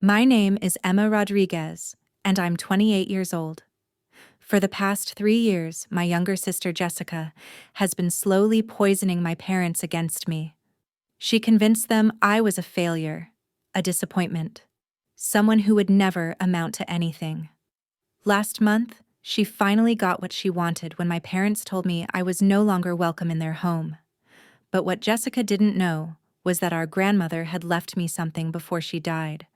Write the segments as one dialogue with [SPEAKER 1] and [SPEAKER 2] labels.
[SPEAKER 1] My name is Emma Rodriguez, and I'm 28 years old. For the past 3 years, my younger sister Jessica has been slowly poisoning my parents against me. She convinced them I was a failure, a disappointment, someone who would never amount to anything. Last month, she finally got what she wanted when my parents told me I was no longer welcome in their home. But what Jessica didn't know was that our grandmother had left me something before she died.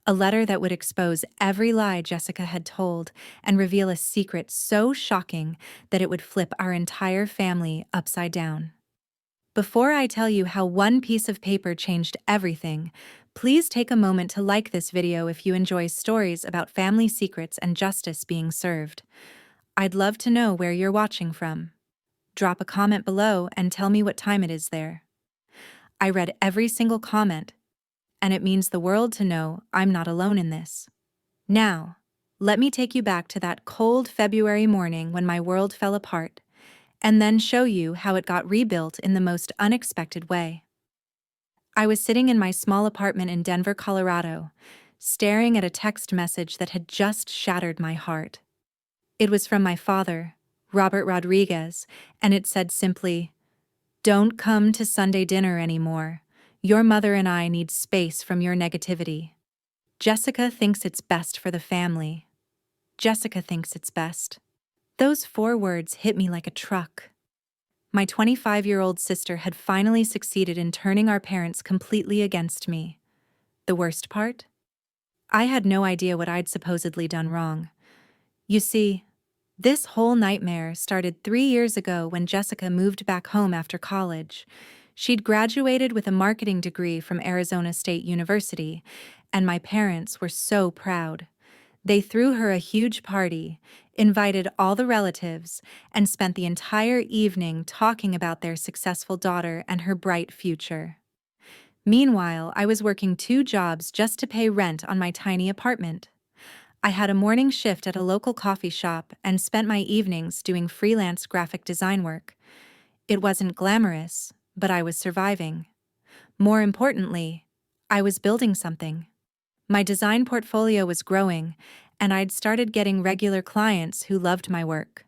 [SPEAKER 1] A letter that would expose every lie Jessica had told and reveal a secret so shocking that it would flip our entire family upside down. Before I tell you how one piece of paper changed everything, please take a moment to like this video if you enjoy stories about family secrets and justice being served. I'd love to know where you're watching from. Drop a comment below and tell me what time it is there. I read every single comment, and it means the world to know I'm not alone in this. Now, let me take you back to that cold February morning when my world fell apart, and then show you how it got rebuilt in the most unexpected way. I was sitting in my small apartment in Denver, Colorado, staring at a text message that had just shattered my heart. It was from my father, Robert Rodriguez, and it said simply, "Don't come to Sunday dinner anymore. Your mother and I need space from your negativity. Jessica thinks it's best for the family. Jessica thinks it's best." Those 4 words hit me like a truck. My 25-year-old sister had finally succeeded in turning our parents completely against me. The worst part? I had no idea what I'd supposedly done wrong. You see, this whole nightmare started 3 years ago when Jessica moved back home after college. She'd graduated with a marketing degree from Arizona State University, and my parents were so proud. They threw her a huge party, invited all the relatives, and spent the entire evening talking about their successful daughter and her bright future. Meanwhile, I was working 2 jobs just to pay rent on my tiny apartment. I had a morning shift at a local coffee shop and spent my evenings doing freelance graphic design work. It wasn't glamorous, but I was surviving. More importantly, I was building something. My design portfolio was growing, and I'd started getting regular clients who loved my work.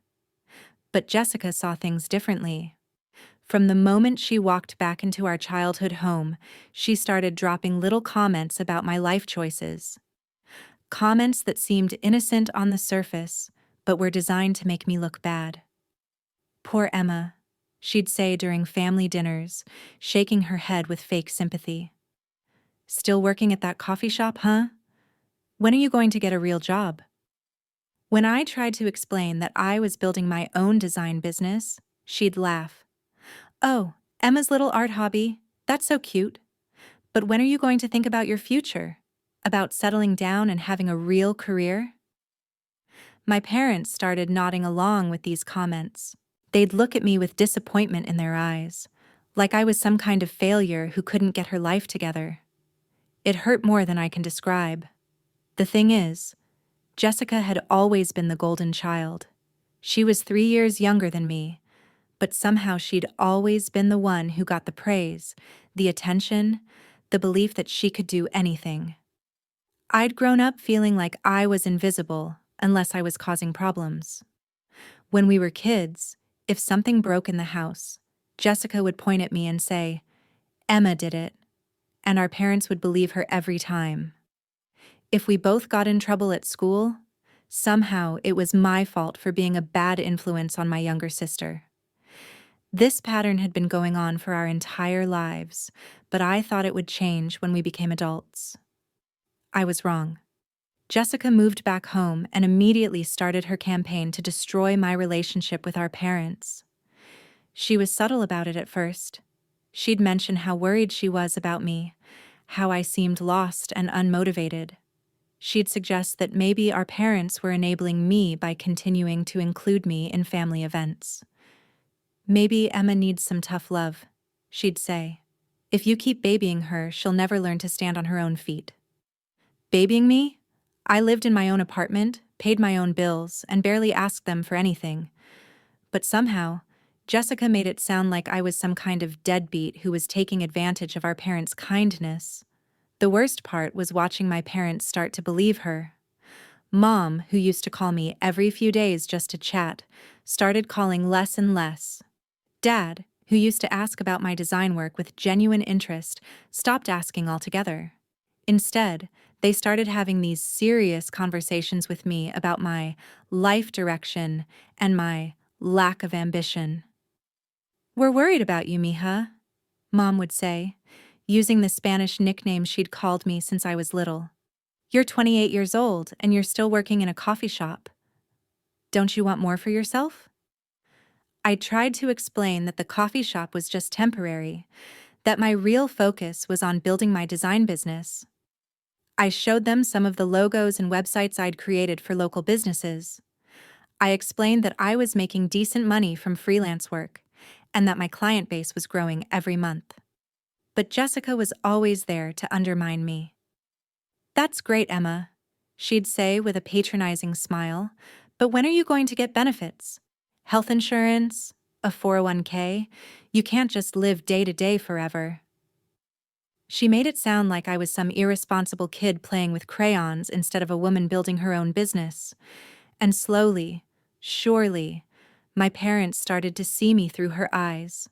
[SPEAKER 1] But Jessica saw things differently. From the moment she walked back into our childhood home, she started dropping little comments about my life choices. Comments that seemed innocent on the surface, but were designed to make me look bad. "Poor Emma," she'd say during family dinners, shaking her head with fake sympathy. "Still working at that coffee shop, huh? When are you going to get a real job?" When I tried to explain that I was building my own design business, she'd laugh. "Oh, Emma's little art hobby, that's so cute. But when are you going to think about your future? About settling down and having a real career?" My parents started nodding along with these comments. They'd look at me with disappointment in their eyes, like I was some kind of failure who couldn't get her life together. It hurt more than I can describe. The thing is, Jessica had always been the golden child. She was 3 years younger than me, but somehow she'd always been the one who got the praise, the attention, the belief that she could do anything. I'd grown up feeling like I was invisible unless I was causing problems. When we were kids, if something broke in the house, Jessica would point at me and say, "Emma did it," and our parents would believe her every time. If we both got in trouble at school, somehow it was my fault for being a bad influence on my younger sister. This pattern had been going on for our entire lives, but I thought it would change when we became adults. I was wrong. Jessica moved back home and immediately started her campaign to destroy my relationship with our parents. She was subtle about it at first. She'd mention how worried she was about me, how I seemed lost and unmotivated. She'd suggest that maybe our parents were enabling me by continuing to include me in family events. "Maybe Emma needs some tough love," she'd say. "If you keep babying her, she'll never learn to stand on her own feet." Babying me? I lived in my own apartment, paid my own bills, and barely asked them for anything. But somehow, Jessica made it sound like I was some kind of deadbeat who was taking advantage of our parents' kindness. The worst part was watching my parents start to believe her. Mom, who used to call me every few days just to chat, started calling less and less. Dad, who used to ask about my design work with genuine interest, stopped asking altogether. Instead, they started having these serious conversations with me about my life direction and my lack of ambition. "We're worried about you, mija," Mom would say, using the Spanish nickname she'd called me since I was little. "You're 28 years old and you're still working in a coffee shop. Don't you want more for yourself?" I tried to explain that the coffee shop was just temporary, that my real focus was on building my design business. I showed them some of the logos and websites I'd created for local businesses. I explained that I was making decent money from freelance work and that my client base was growing every month. But Jessica was always there to undermine me. "That's great, Emma," she'd say with a patronizing smile, "but when are you going to get benefits? Health insurance? A 401k? You can't just live day to day forever." She made it sound like I was some irresponsible kid playing with crayons instead of a woman building her own business. And slowly, surely, my parents started to see me through her eyes.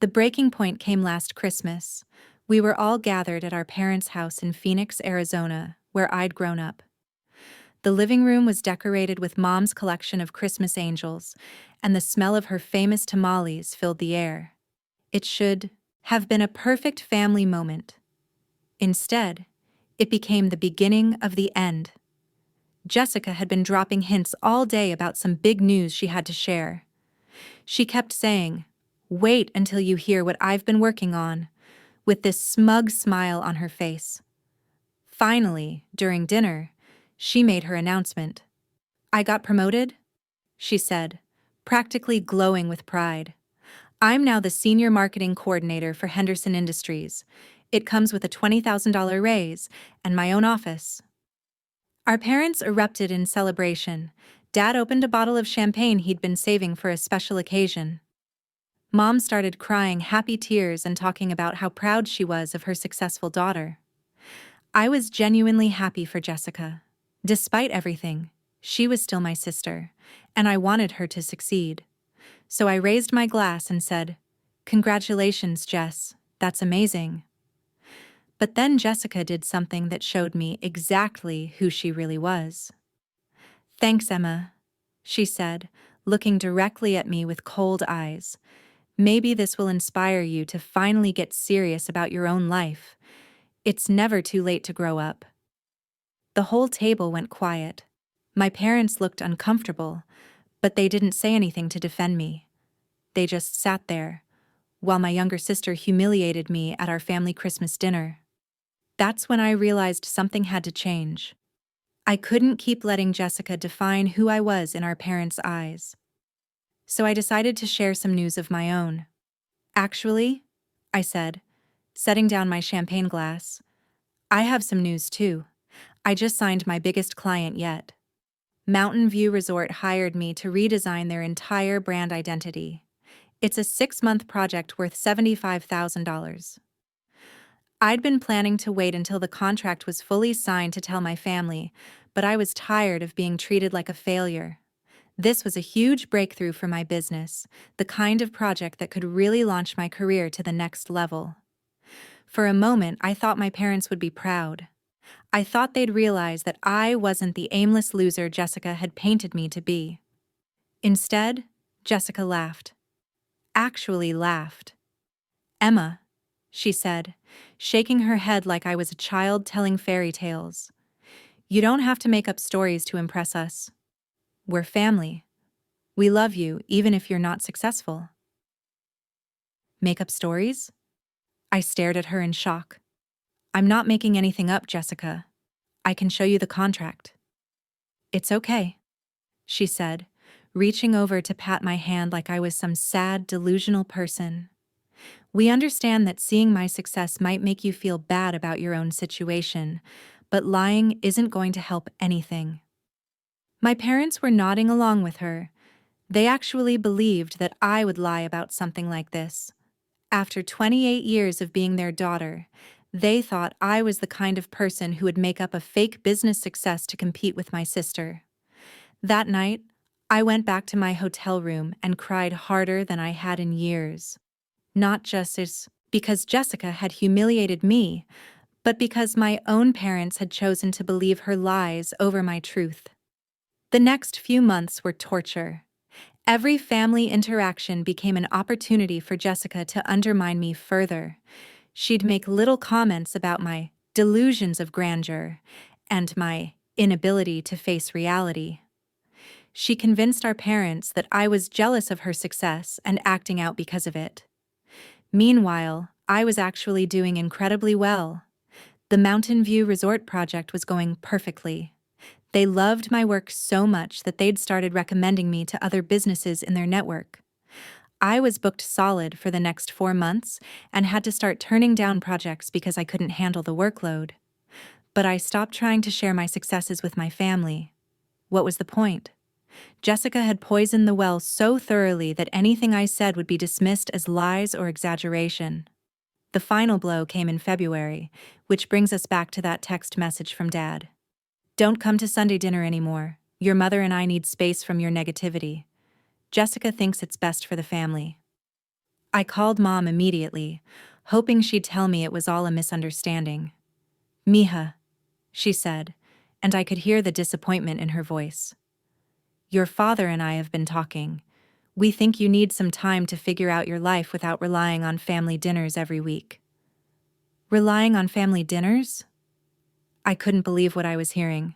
[SPEAKER 1] The breaking point came last Christmas. We were all gathered at our parents' house in Phoenix, Arizona, where I'd grown up. The living room was decorated with Mom's collection of Christmas angels, and the smell of her famous tamales filled the air. It should have been a perfect family moment. Instead, it became the beginning of the end. Jessica had been dropping hints all day about some big news she had to share. She kept saying, "Wait until you hear what I've been working on," with this smug smile on her face. Finally, during dinner, she made her announcement. "I got promoted," she said, practically glowing with pride. "I'm now the senior marketing coordinator for Henderson Industries. It comes with a $20,000 raise and my own office." Our parents erupted in celebration. Dad opened a bottle of champagne he'd been saving for a special occasion. Mom started crying happy tears and talking about how proud she was of her successful daughter. I was genuinely happy for Jessica. Despite everything, she was still my sister, and I wanted her to succeed. So I raised my glass and said, "Congratulations, Jess, that's amazing." But then Jessica did something that showed me exactly who she really was. "Thanks, Emma," she said, looking directly at me with cold eyes. "Maybe this will inspire you to finally get serious about your own life. It's never too late to grow up." The whole table went quiet. My parents looked uncomfortable, but they didn't say anything to defend me. They just sat there, while my younger sister humiliated me at our family Christmas dinner. That's when I realized something had to change. I couldn't keep letting Jessica define who I was in our parents' eyes. So I decided to share some news of my own. "Actually," I said, setting down my champagne glass, "I have some news too. I just signed my biggest client yet. Mountain View Resort hired me to redesign their entire brand identity. It's a 6-month project worth $75,000. I'd been planning to wait until the contract was fully signed to tell my family, but I was tired of being treated like a failure. This was a huge breakthrough for my business, the kind of project that could really launch my career to the next level. For a moment, I thought my parents would be proud. I thought they'd realize that I wasn't the aimless loser Jessica had painted me to be. Instead, Jessica laughed. Actually laughed. "Emma," she said, shaking her head like I was a child telling fairy tales, "you don't have to make up stories to impress us. We're family. We love you even if you're not successful." "Make up stories?" I stared at her in shock. "I'm not making anything up, Jessica. I can show you the contract." "It's okay," she said, reaching over to pat my hand like I was some sad, delusional person. "We understand that seeing my success might make you feel bad about your own situation, but lying isn't going to help anything." My parents were nodding along with her. They actually believed that I would lie about something like this. After 28 years of being their daughter, They thought I was the kind of person who would make up a fake business success to compete with my sister. That night, I went back to my hotel room and cried harder than I had in years. Not just because Jessica had humiliated me, but because my own parents had chosen to believe her lies over my truth. The next few months were torture. Every family interaction became an opportunity for Jessica to undermine me further. She'd make little comments about my delusions of grandeur and my inability to face reality. She convinced our parents that I was jealous of her success and acting out because of it. Meanwhile, I was actually doing incredibly well. The Mountain View Resort project was going perfectly. They loved my work so much that they'd started recommending me to other businesses in their network. I was booked solid for the next 4 months and had to start turning down projects because I couldn't handle the workload. But I stopped trying to share my successes with my family. What was the point? Jessica had poisoned the well so thoroughly that anything I said would be dismissed as lies or exaggeration. The final blow came in February, which brings us back to that text message from Dad. "Don't come to Sunday dinner anymore. Your mother and I need space from your negativity. Jessica thinks it's best for the family." I called Mom immediately, hoping she'd tell me it was all a misunderstanding. "Mija," she said, and I could hear the disappointment in her voice. "Your father and I have been talking. We think you need some time to figure out your life without relying on family dinners every week." Relying on family dinners? I couldn't believe what I was hearing.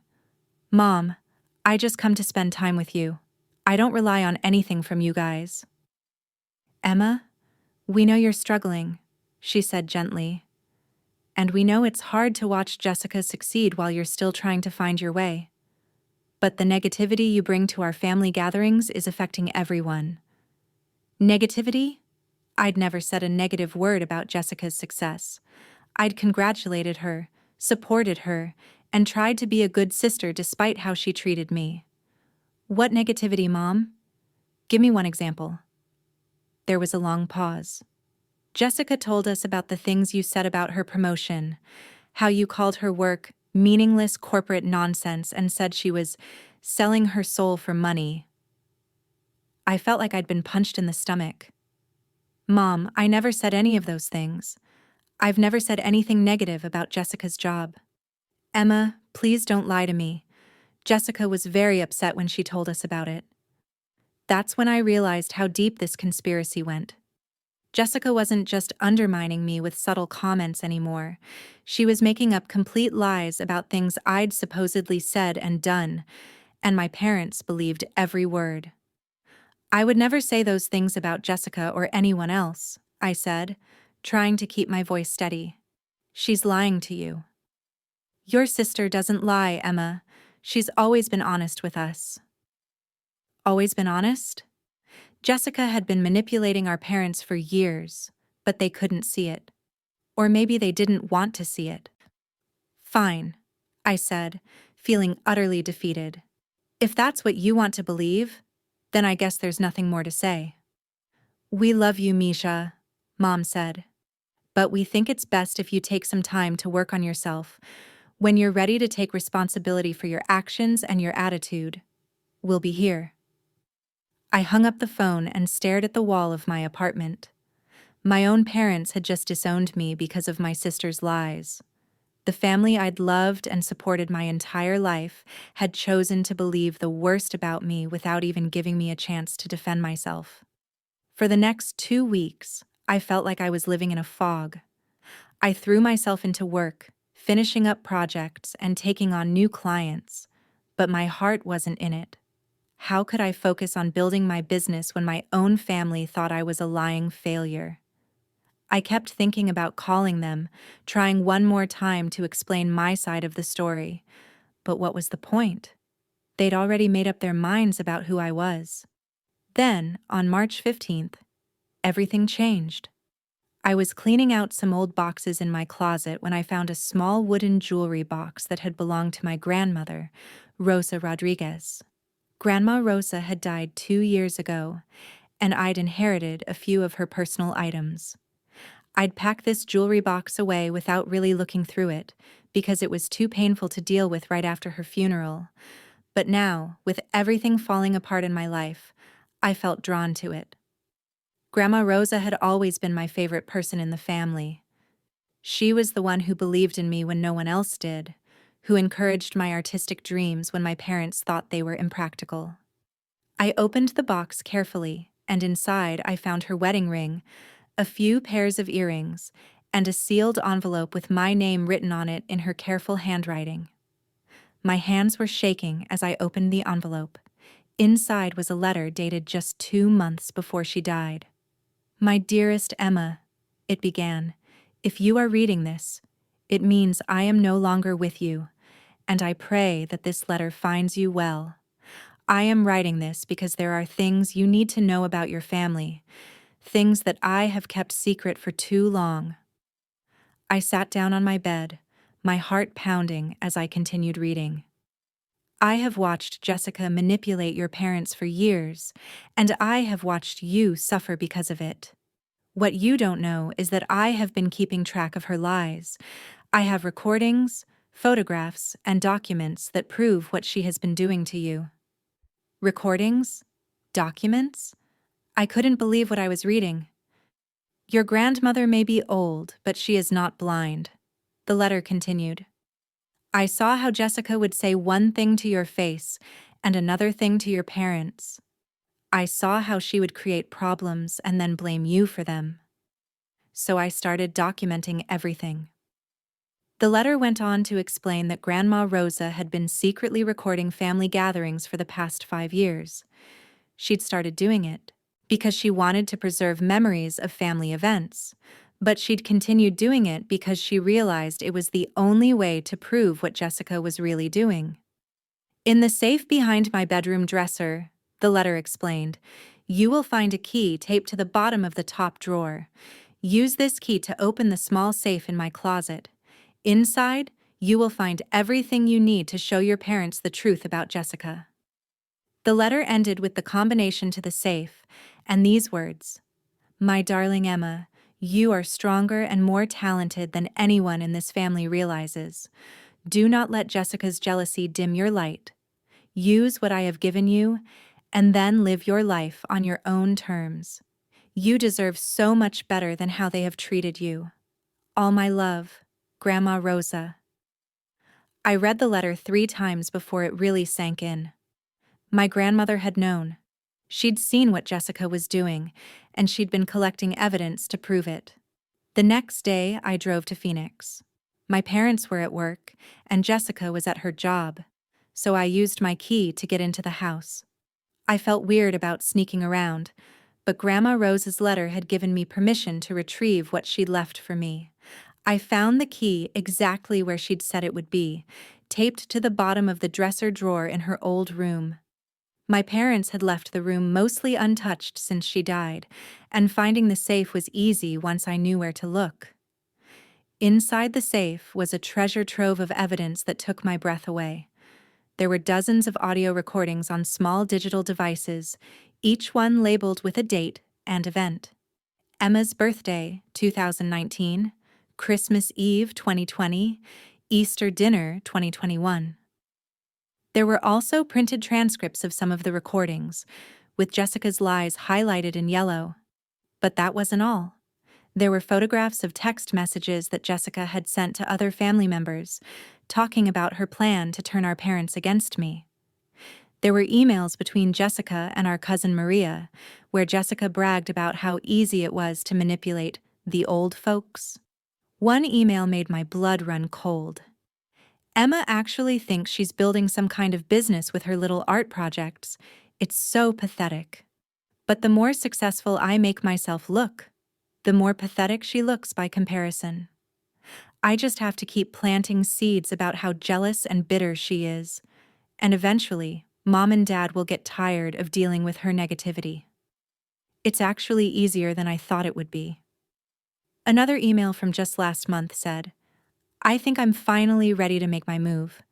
[SPEAKER 1] "Mom, I just come to spend time with you. I don't rely on anything from you guys." "Emma, we know you're struggling," she said gently. "And we know it's hard to watch Jessica succeed while you're still trying to find your way. But the negativity you bring to our family gatherings is affecting everyone." Negativity? I'd never said a negative word about Jessica's success. I'd congratulated her, supported her, and tried to be a good sister despite how she treated me. "What negativity, Mom? Give me one example." There was a long pause. "Jessica told us about the things you said about her promotion, how you called her work meaningless corporate nonsense and said she was selling her soul for money." I felt like I'd been punched in the stomach. "Mom, I never said any of those things. I've never said anything negative about Jessica's job." "Emma, please don't lie to me. Jessica was very upset when she told us about it." That's when I realized how deep this conspiracy went. Jessica wasn't just undermining me with subtle comments anymore. She was making up complete lies about things I'd supposedly said and done, and my parents believed every word. "I would never say those things about Jessica or anyone else," I said, trying to keep my voice steady. "She's lying to you." "Your sister doesn't lie, Emma. She's always been honest with us." Always been honest? Jessica had been manipulating our parents for years, but they couldn't see it. Or maybe they didn't want to see it. "Fine," I said, feeling utterly defeated. "If that's what you want to believe, then I guess there's nothing more to say." "We love you, Misha," Mom said. "But we think it's best if you take some time to work on yourself. When you're ready to take responsibility for your actions and your attitude, we'll be here." I hung up the phone and stared at the wall of my apartment. My own parents had just disowned me because of my sister's lies. The family I'd loved and supported my entire life had chosen to believe the worst about me without even giving me a chance to defend myself. For the next 2 weeks, I felt like I was living in a fog. I threw myself into work, finishing up projects and taking on new clients, but my heart wasn't in it. How could I focus on building my business when my own family thought I was a lying failure? I kept thinking about calling them, trying one more time to explain my side of the story. But what was the point? They'd already made up their minds about who I was. Then, on March 15th, everything changed. I was cleaning out some old boxes in my closet when I found a small wooden jewelry box that had belonged to my grandmother, Rosa Rodriguez. Grandma Rosa had died 2 years ago, and I'd inherited a few of her personal items. I'd pack this jewelry box away without really looking through it, because it was too painful to deal with right after her funeral. But now, with everything falling apart in my life, I felt drawn to it. Grandma Rosa had always been my favorite person in the family. She was the one who believed in me when no one else did, who encouraged my artistic dreams when my parents thought they were impractical. I opened the box carefully, and inside I found her wedding ring, a few pairs of earrings, and a sealed envelope with my name written on it in her careful handwriting. My hands were shaking as I opened the envelope. Inside was a letter dated just 2 months before she died. "My dearest Emma," it began, "if you are reading this, it means I am no longer with you, and I pray that this letter finds you well. I am writing this because there are things you need to know about your family, things that I have kept secret for too long." I sat down on my bed, my heart pounding as I continued reading. "I have watched Jessica manipulate your parents for years, and I have watched you suffer because of it. What you don't know is that I have been keeping track of her lies. I have recordings, photographs, and documents that prove what she has been doing to you." Recordings? Documents? I couldn't believe what I was reading. "Your grandmother may be old, but she is not blind," the letter continued. "I saw how Jessica would say one thing to your face and another thing to your parents. I saw how she would create problems and then blame you for them. So I started documenting everything." The letter went on to explain that Grandma Rosa had been secretly recording family gatherings for the past 5 years. She'd started doing it because she wanted to preserve memories of family events, but she'd continued doing it because she realized it was the only way to prove what Jessica was really doing. "In the safe behind my bedroom dresser," the letter explained, "you will find a key taped to the bottom of the top drawer. Use this key to open the small safe in my closet. Inside, you will find everything you need to show your parents the truth about Jessica." The letter ended with the combination to the safe, and these words: "My darling Emma, you are stronger and more talented than anyone in this family realizes. Do not let Jessica's jealousy dim your light. Use what I have given you, and then live your life on your own terms. You deserve so much better than how they have treated you. All my love, Grandma Rosa." I read the letter 3 times before it really sank in. My grandmother had known. She'd seen what Jessica was doing, and she'd been collecting evidence to prove it. The next day, I drove to Phoenix. My parents were at work, and Jessica was at her job, so I used my key to get into the house. I felt weird about sneaking around, but Grandma Rose's letter had given me permission to retrieve what she'd left for me. I found the key exactly where she'd said it would be, taped to the bottom of the dresser drawer in her old room. My parents had left the room mostly untouched since she died, and finding the safe was easy once I knew where to look. Inside the safe was a treasure trove of evidence that took my breath away. There were dozens of audio recordings on small digital devices, each one labeled with a date and event. Emma's birthday, 2019, Christmas Eve, 2020, Easter dinner, 2021. There were also printed transcripts of some of the recordings, with Jessica's lies highlighted in yellow. But that wasn't all. There were photographs of text messages that Jessica had sent to other family members, talking about her plan to turn our parents against me. There were emails between Jessica and our cousin Maria, where Jessica bragged about how easy it was to manipulate the old folks. One email made my blood run cold. "Emma actually thinks she's building some kind of business with her little art projects. It's so pathetic. But the more successful I make myself look, the more pathetic she looks by comparison. I just have to keep planting seeds about how jealous and bitter she is, and eventually, Mom and Dad will get tired of dealing with her negativity. It's actually easier than I thought it would be." Another email from just last month said, "I think I'm finally ready to make my move.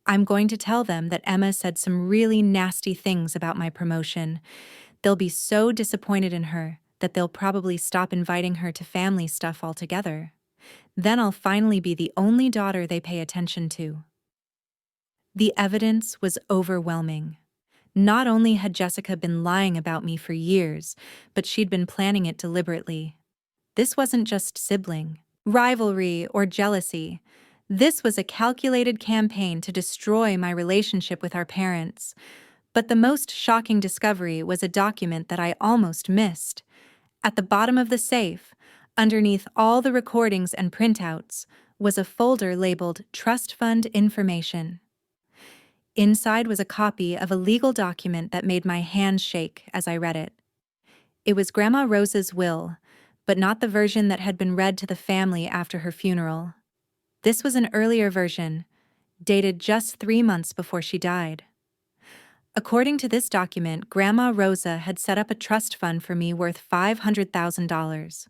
[SPEAKER 1] I'm going to tell them that Emma said some really nasty things about my promotion. They'll be so disappointed in her that they'll probably stop inviting her to family stuff altogether. Then I'll finally be the only daughter they pay attention to. The evidence was overwhelming. Not only had Jessica been lying about me for years, but she'd been planning it deliberately. This wasn't just sibling rivalry or jealousy. This was a calculated campaign to destroy my relationship with our parents. But the most shocking discovery was a document that I almost missed. At the bottom of the safe, underneath all the recordings and printouts, was a folder labeled Trust Fund Information. Inside was a copy of a legal document that made my hands shake as I read it. It was Grandma Rosa's will, but not the version that had been read to the family after her funeral. This was an earlier version, dated just 3 months before she died. According to this document, Grandma Rosa had set up a trust fund for me worth $500,000.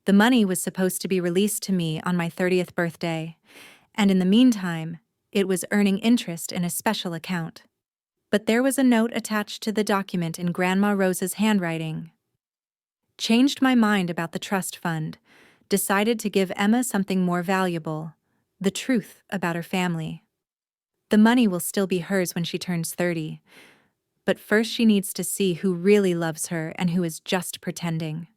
[SPEAKER 1] The money was supposed to be released to me on my 30th birthday, and in the meantime, it was earning interest in a special account. But there was a note attached to the document in Grandma Rosa's handwriting. Changed my mind about the trust fund, decided to give Emma something more valuable, the truth about her family. The money will still be hers when she turns 30, but first she needs to see who really loves her and who is just pretending.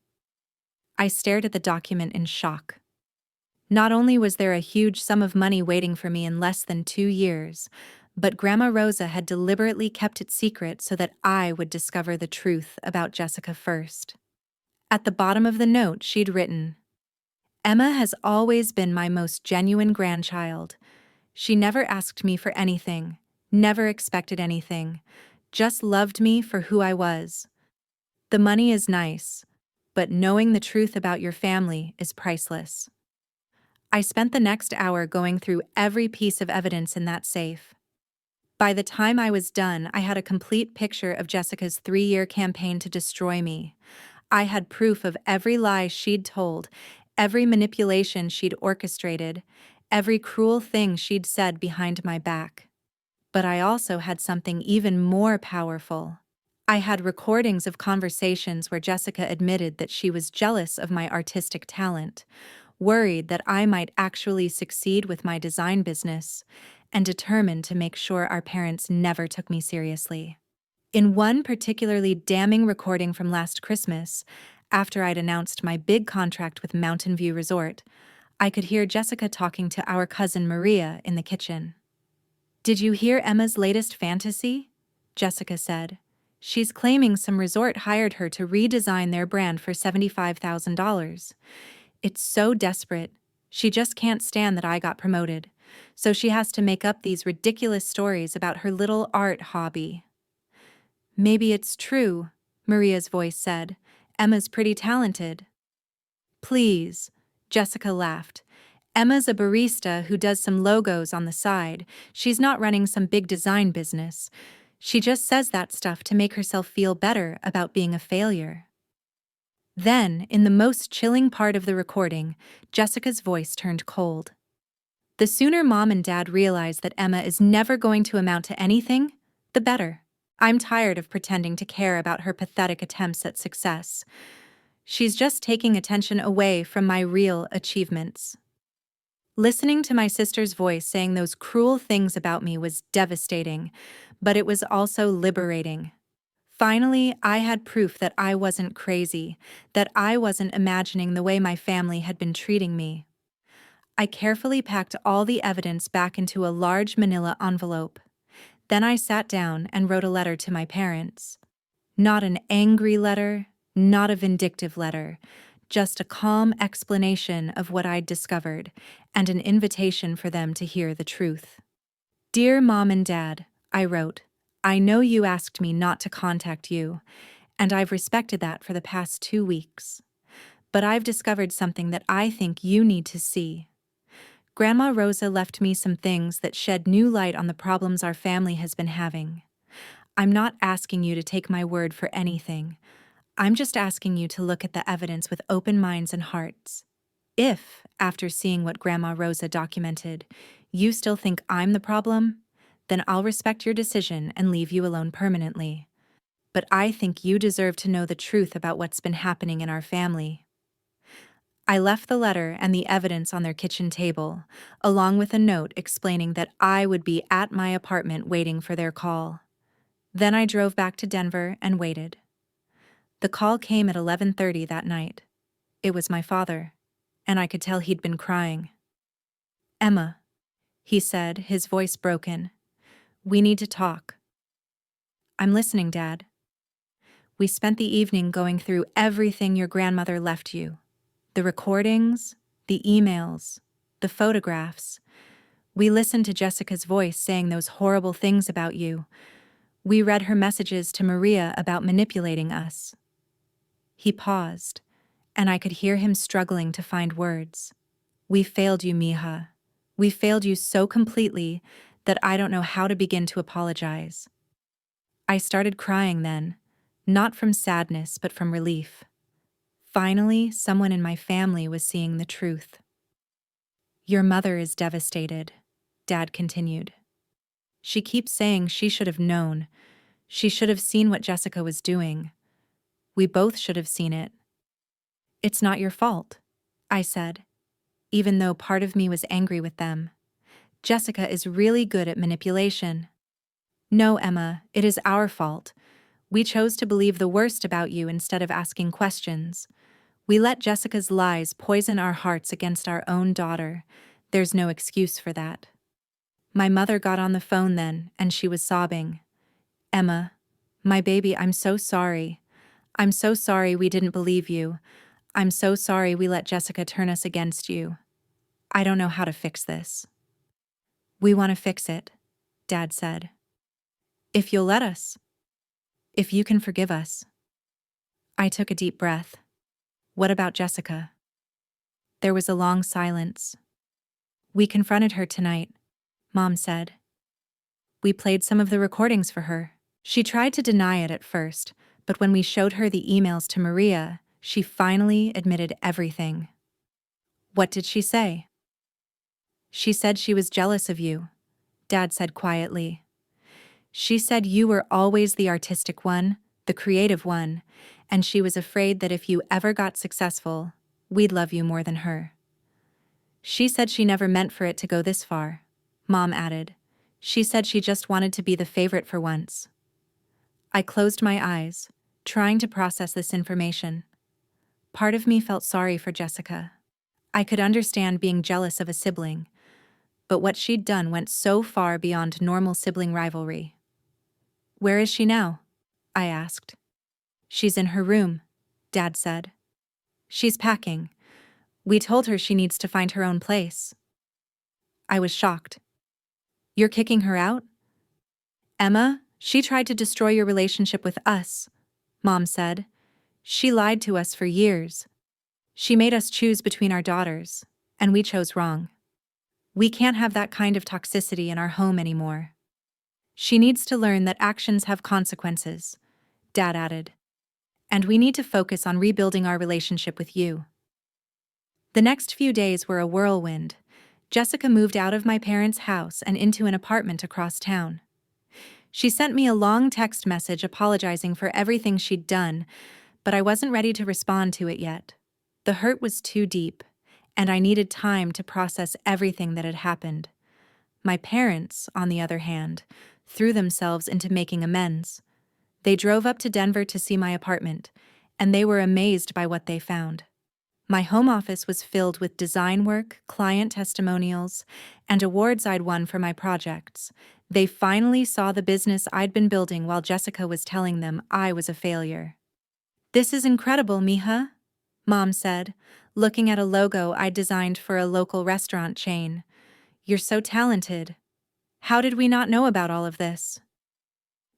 [SPEAKER 1] I stared at the document in shock. Not only was there a huge sum of money waiting for me in less than 2 years, but Grandma Rosa had deliberately kept it secret so that I would discover the truth about Jessica first. At the bottom of the note, she'd written, "Emma has always been my most genuine grandchild. She never asked me for anything, never expected anything, just loved me for who I was. The money is nice, but knowing the truth about your family is priceless." I spent the next hour going through every piece of evidence in that safe. By the time I was done, I had a complete picture of Jessica's 3-year campaign to destroy me. I had proof of every lie she'd told, every manipulation she'd orchestrated, every cruel thing she'd said behind my back. But I also had something even more powerful. I had recordings of conversations where Jessica admitted that she was jealous of my artistic talent, worried that I might actually succeed with my design business, and determined to make sure our parents never took me seriously. In one particularly damning recording from last Christmas, after I'd announced my big contract with Mountain View Resort, I could hear Jessica talking to our cousin Maria in the kitchen. "Did you hear Emma's latest fantasy?" Jessica said. "She's claiming some resort hired her to redesign their brand for $75,000. It's so desperate. She just can't stand that I got promoted, so she has to make up these ridiculous stories about her little art hobby." "Maybe it's true," Maria's voice said. "Emma's pretty talented." "Please," Jessica laughed. "Emma's a barista who does some logos on the side. She's not running some big design business. She just says that stuff to make herself feel better about being a failure." Then, in the most chilling part of the recording, Jessica's voice turned cold. "The sooner Mom and Dad realize that Emma is never going to amount to anything, the better. I'm tired of pretending to care about her pathetic attempts at success. She's just taking attention away from my real achievements." Listening to my sister's voice saying those cruel things about me was devastating, but it was also liberating. Finally, I had proof that I wasn't crazy, that I wasn't imagining the way my family had been treating me. I carefully packed all the evidence back into a large manila envelope. Then I sat down and wrote a letter to my parents. Not an angry letter, not a vindictive letter, just a calm explanation of what I'd discovered and an invitation for them to hear the truth. "Dear Mom and Dad," I wrote, "I know you asked me not to contact you, and I've respected that for the past 2 weeks. But I've discovered something that I think you need to see. Grandma Rosa left me some things that shed new light on the problems our family has been having. I'm not asking you to take my word for anything. I'm just asking you to look at the evidence with open minds and hearts. If, after seeing what Grandma Rosa documented, you still think I'm the problem, then I'll respect your decision and leave you alone permanently. but I think you deserve to know the truth about what's been happening in our family." I left the letter and the evidence on their kitchen table, along with a note explaining that I would be at my apartment waiting for their call. Then I drove back to Denver and waited. The call came at 11:30 that night. It was my father, and I could tell he'd been crying. "Emma," he said, his voice broken, "we need to talk." "I'm listening, Dad." "We spent the evening going through everything your grandmother left you. The recordings, the emails, the photographs. We listened to Jessica's voice saying those horrible things about you. We read her messages to Maria about manipulating us." He paused, and I could hear him struggling to find words. "We failed you, Mija. We failed you so completely that I don't know how to begin to apologize." I started crying then, not from sadness but from relief. Finally, someone in my family was seeing the truth. "Your mother is devastated," Dad continued. "She keeps saying she should have known. She should have seen what Jessica was doing. We both should have seen it." "It's not your fault," I said, even though part of me was angry with them. "Jessica is really good at manipulation." "No, Emma, it is our fault. We chose to believe the worst about you instead of asking questions. We let Jessica's lies poison our hearts against our own daughter. There's no excuse for that." My mother got on the phone then, and she was sobbing. "Emma, my baby, I'm so sorry. I'm so sorry we didn't believe you. I'm so sorry we let Jessica turn us against you. I don't know how to fix this." "We want to fix it," Dad said. "If you'll let us. If you can forgive us." I took a deep breath. "What about Jessica?" There was a long silence. "We confronted her tonight," Mom said. "We played some of the recordings for her. She tried to deny it at first, but when we showed her the emails to Maria, she finally admitted everything." "What did she say?" "She said she was jealous of you," Dad said quietly. "She said you were always the artistic one, the creative one, and she was afraid that if you ever got successful, we'd love you more than her." "She said she never meant for it to go this far," Mom added. "She said she just wanted to be the favorite for once." I closed my eyes, trying to process this information. Part of me felt sorry for Jessica. I could understand being jealous of a sibling, but what she'd done went so far beyond normal sibling rivalry. "Where is she now?" I asked. "She's in her room," Dad said. "She's packing. We told her she needs to find her own place." I was shocked. "You're kicking her out?" "Emma, she tried to destroy your relationship with us," Mom said. "She lied to us for years. She made us choose between our daughters, and we chose wrong. We can't have that kind of toxicity in our home anymore. She needs to learn that actions have consequences," Dad added. "And we need to focus on rebuilding our relationship with you." The next few days were a whirlwind. Jessica moved out of my parents' house and into an apartment across town. She sent me a long text message apologizing for everything she'd done, but I wasn't ready to respond to it yet. The hurt was too deep, and I needed time to process everything that had happened. My parents, on the other hand, threw themselves into making amends. They drove up to Denver to see my apartment, and they were amazed by what they found. My home office was filled with design work, client testimonials, and awards I'd won for my projects. They finally saw the business I'd been building while Jessica was telling them I was a failure. "This is incredible, Mija," Mom said, looking at a logo I'd designed for a local restaurant chain. "You're so talented. How did we not know about all of this?"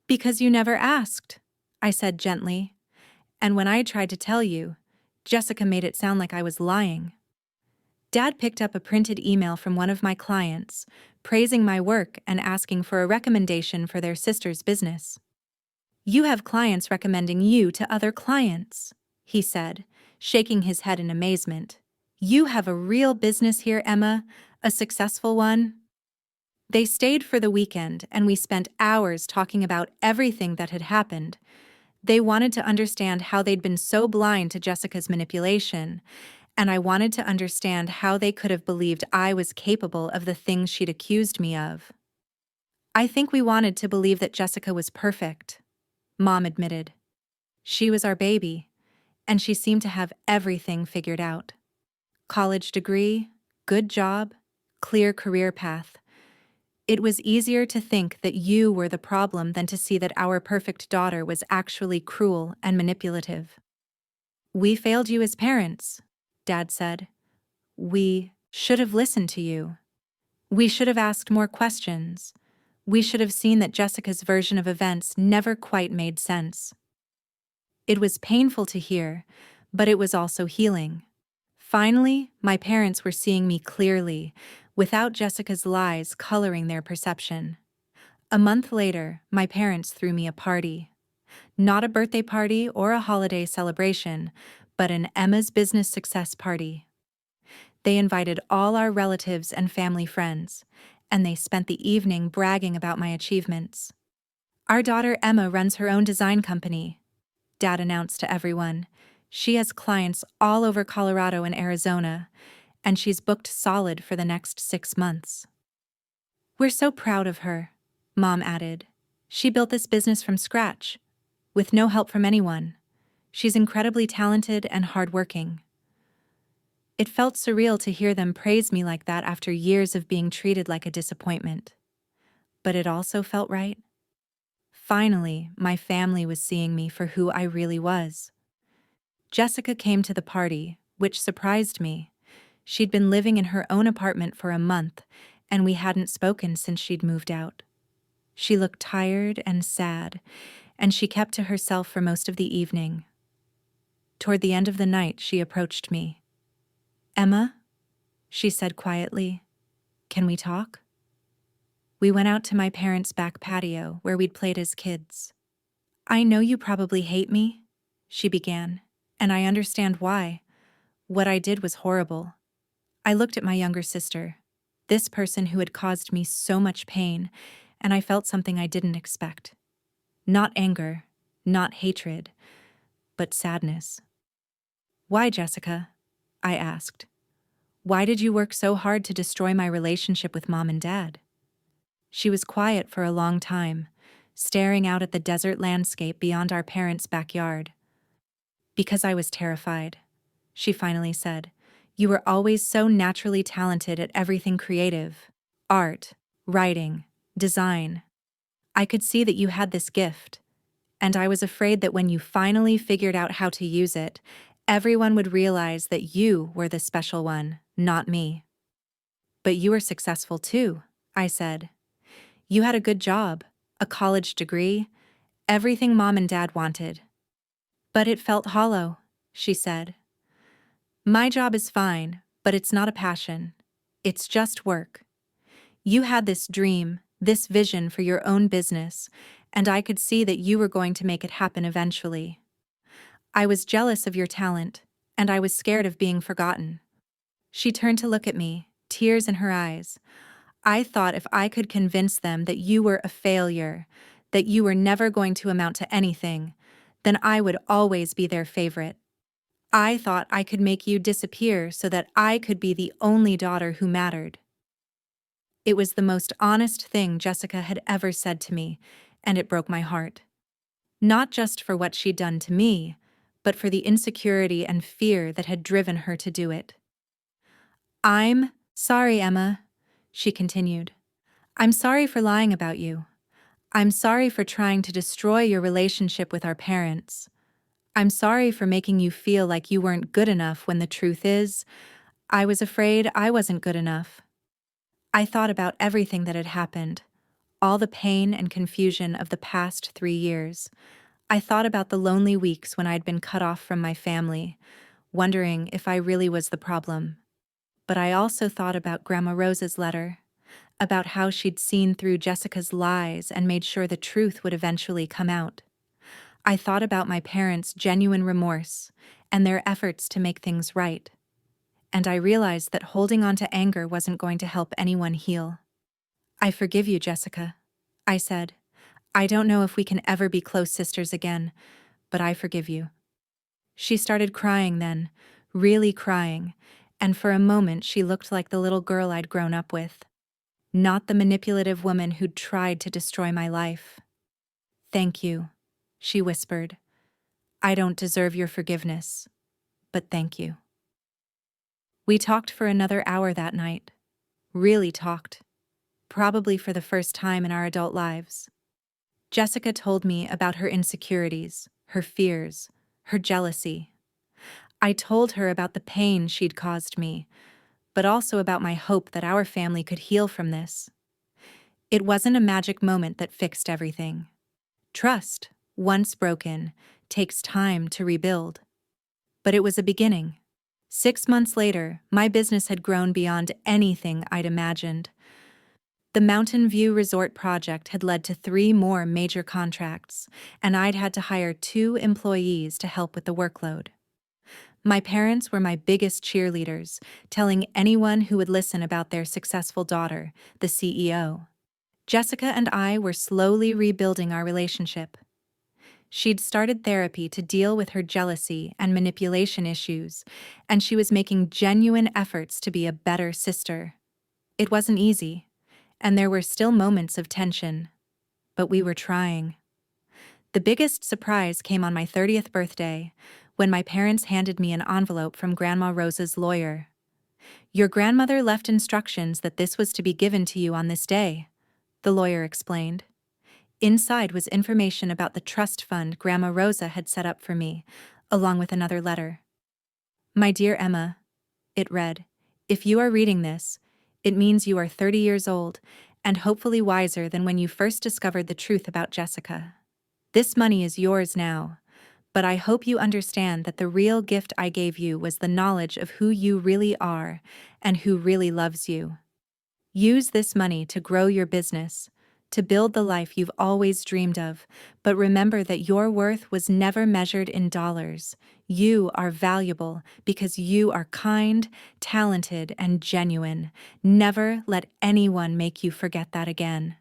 [SPEAKER 1] "Because you never asked," I said gently. "And when I tried to tell you, Jessica made it sound like I was lying." Dad picked up a printed email from one of my clients, praising my work and asking for a recommendation for their sister's business. "You have clients recommending you to other clients," he said, shaking his head in amazement. "You have a real business here, Emma, a successful one." They stayed for the weekend, and we spent hours talking about everything that had happened. They wanted to understand how they'd been so blind to Jessica's manipulation, and I wanted to understand how they could have believed I was capable of the things she'd accused me of. I think we wanted to believe that Jessica was perfect, Mom admitted. She was our baby, and she seemed to have everything figured out. College degree, good job, clear career path. It was easier to think that you were the problem than to see that our perfect daughter was actually cruel and manipulative. We failed you as parents, Dad said. We should have listened to you. We should have asked more questions. We should have seen that Jessica's version of events never quite made sense. It was painful to hear, but it was also healing. Finally, my parents were seeing me clearly, without Jessica's lies coloring their perception. A month later, my parents threw me a party. Not a birthday party or a holiday celebration, but an Emma's Business Success party. They invited all our relatives and family friends, and they spent the evening bragging about my achievements. Our daughter Emma runs her own design company, Dad announced to everyone. She has clients all over Colorado and Arizona, and she's booked solid for the next 6 months. We're so proud of her, Mom added. She built this business from scratch, with no help from anyone. She's incredibly talented and hardworking. It felt surreal to hear them praise me like that after years of being treated like a disappointment. But it also felt right. Finally, my family was seeing me for who I really was. Jessica came to the party, which surprised me. She'd been living in her own apartment for a month, and we hadn't spoken since she'd moved out. She looked tired and sad, and she kept to herself for most of the evening. Toward the end of the night, she approached me. "Emma," she said quietly, "can we talk?" We went out to my parents' back patio where we'd played as kids. "I know you probably hate me," she began, "and I understand why. What I did was horrible." I looked at my younger sister, this person who had caused me so much pain, and I felt something I didn't expect. Not anger, not hatred, but sadness. "Why, Jessica?" I asked. "Why did you work so hard to destroy my relationship with Mom and Dad?" She was quiet for a long time, staring out at the desert landscape beyond our parents' backyard. "Because I was terrified," she finally said. "You were always so naturally talented at everything creative. Art, writing, design. I could see that you had this gift, and I was afraid that when you finally figured out how to use it, everyone would realize that you were the special one, not me." "But you were successful too," I said. "You had a good job, a college degree, everything Mom and Dad wanted." "But it felt hollow," she said. "My job is fine, but it's not a passion. It's just work. You had this dream, this vision for your own business, and I could see that you were going to make it happen eventually. I was jealous of your talent, and I was scared of being forgotten." She turned to look at me, tears in her eyes. "I thought if I could convince them that you were a failure, that you were never going to amount to anything, then I would always be their favorite. I thought I could make you disappear so that I could be the only daughter who mattered." It was the most honest thing Jessica had ever said to me, and it broke my heart. Not just for what she'd done to me, but for the insecurity and fear that had driven her to do it. "I'm sorry, Emma," she continued. "I'm sorry for lying about you. I'm sorry for trying to destroy your relationship with our parents. I'm sorry for making you feel like you weren't good enough when the truth is, I was afraid I wasn't good enough." I thought about everything that had happened, all the pain and confusion of the past 3 years. I thought about the lonely weeks when I'd been cut off from my family, wondering if I really was the problem. But I also thought about Grandma Rose's letter, about how she'd seen through Jessica's lies and made sure the truth would eventually come out. I thought about my parents' genuine remorse and their efforts to make things right. And I realized that holding on to anger wasn't going to help anyone heal. "I forgive you, Jessica," I said. "I don't know if we can ever be close sisters again, but I forgive you." She started crying then, really crying, and for a moment she looked like the little girl I'd grown up with, not the manipulative woman who'd tried to destroy my life. "Thank you," she whispered. "I don't deserve your forgiveness, but thank you." We talked for another hour that night. Really talked. Probably for the first time in our adult lives. Jessica told me about her insecurities, her fears, her jealousy. I told her about the pain she'd caused me, but also about my hope that our family could heal from this. It wasn't a magic moment that fixed everything. Trust, once broken, takes time to rebuild. But it was a beginning. 6 months later, my business had grown beyond anything I'd imagined. The Mountain View Resort project had led to 3 more major contracts, and I'd had to hire 2 employees to help with the workload. My parents were my biggest cheerleaders, telling anyone who would listen about their successful daughter, the CEO. Jessica and I were slowly rebuilding our relationship. She'd started therapy to deal with her jealousy and manipulation issues, and she was making genuine efforts to be a better sister. It wasn't easy, and there were still moments of tension, but we were trying. The biggest surprise came on my 30th birthday, when my parents handed me an envelope from Grandma Rosa's lawyer. "Your grandmother left instructions that this was to be given to you on this day," the lawyer explained. Inside was information about the trust fund Grandma Rosa had set up for me, along with another letter. "My dear Emma," it read, "if you are reading this, it means you are 30 years old and hopefully wiser than when you first discovered the truth about Jessica. This money is yours now, but I hope you understand that the real gift I gave you was the knowledge of who you really are and who really loves you. Use this money to grow your business, to build the life you've always dreamed of, but remember that your worth was never measured in dollars. You are valuable because you are kind, talented, and genuine. Never let anyone make you forget that again."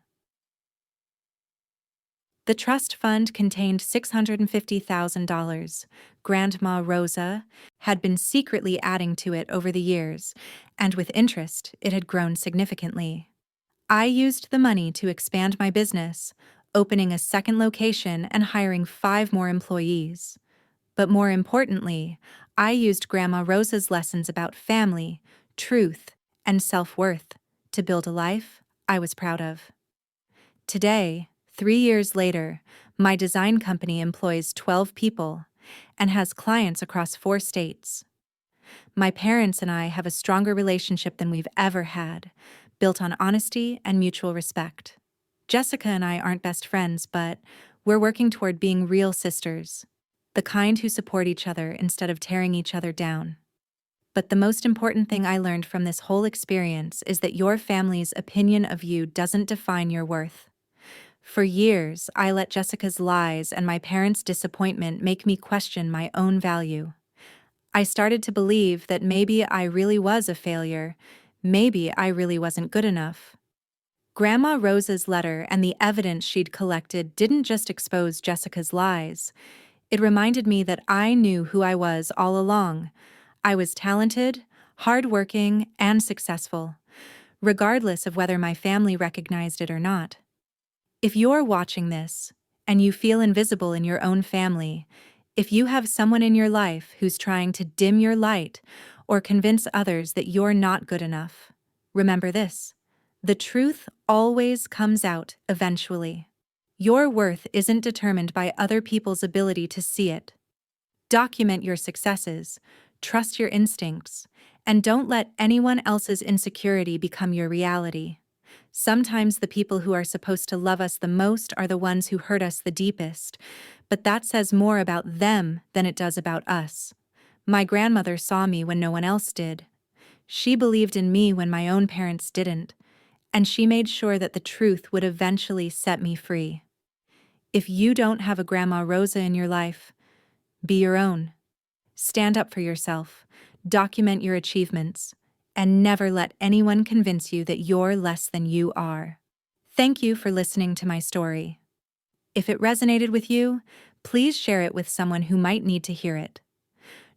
[SPEAKER 1] The trust fund contained $650,000. Grandma Rosa had been secretly adding to it over the years, and with interest, it had grown significantly. I used the money to expand my business, opening a second location and hiring 5 more employees. But more importantly, I used Grandma Rosa's lessons about family, truth, and self-worth to build a life I was proud of. Today, 3 years later, my design company employs 12 people and has clients across 4 states. My parents and I have a stronger relationship than we've ever had, built on honesty and mutual respect. Jessica and I aren't best friends, but we're working toward being real sisters, the kind who support each other instead of tearing each other down. But the most important thing I learned from this whole experience is that your family's opinion of you doesn't define your worth. For years, I let Jessica's lies and my parents' disappointment make me question my own value. I started to believe that maybe I really was a failure, maybe I really wasn't good enough. Grandma Rosa's letter and the evidence she'd collected didn't just expose Jessica's lies. It reminded me that I knew who I was all along. I was talented, hardworking, and successful, regardless of whether my family recognized it or not. If you're watching this, and you feel invisible in your own family, if you have someone in your life who's trying to dim your light or convince others that you're not good enough, remember this: the truth always comes out eventually. Your worth isn't determined by other people's ability to see it. Document your successes, trust your instincts, and don't let anyone else's insecurity become your reality. Sometimes the people who are supposed to love us the most are the ones who hurt us the deepest, but that says more about them than it does about us. My grandmother saw me when no one else did. She believed in me when my own parents didn't, and she made sure that the truth would eventually set me free. If you don't have a Grandma Rosa in your life, be your own. Stand up for yourself, document your achievements, and never let anyone convince you that you're less than you are. Thank you for listening to my story. If it resonated with you, please share it with someone who might need to hear it.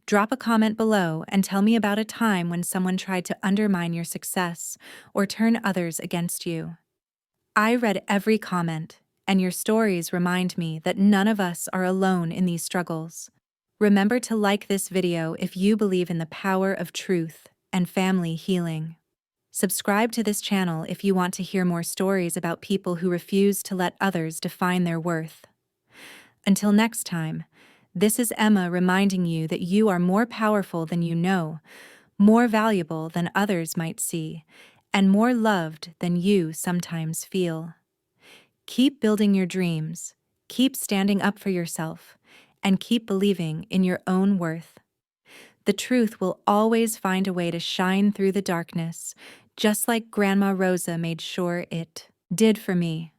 [SPEAKER 1] Drop a comment below and tell me about a time when someone tried to undermine your success or turn others against you. I read every comment, and your stories remind me that none of us are alone in these struggles. Remember to like this video if you believe in the power of truth and family healing. Subscribe to this channel if you want to hear more stories about people who refuse to let others define their worth. Until next time, this is Emma reminding you that you are more powerful than you know, more valuable than others might see, and more loved than you sometimes feel. Keep building your dreams, keep standing up for yourself, and keep believing in your own worth. The truth will always find a way to shine through the darkness, just like Grandma Rosa made sure it did for me.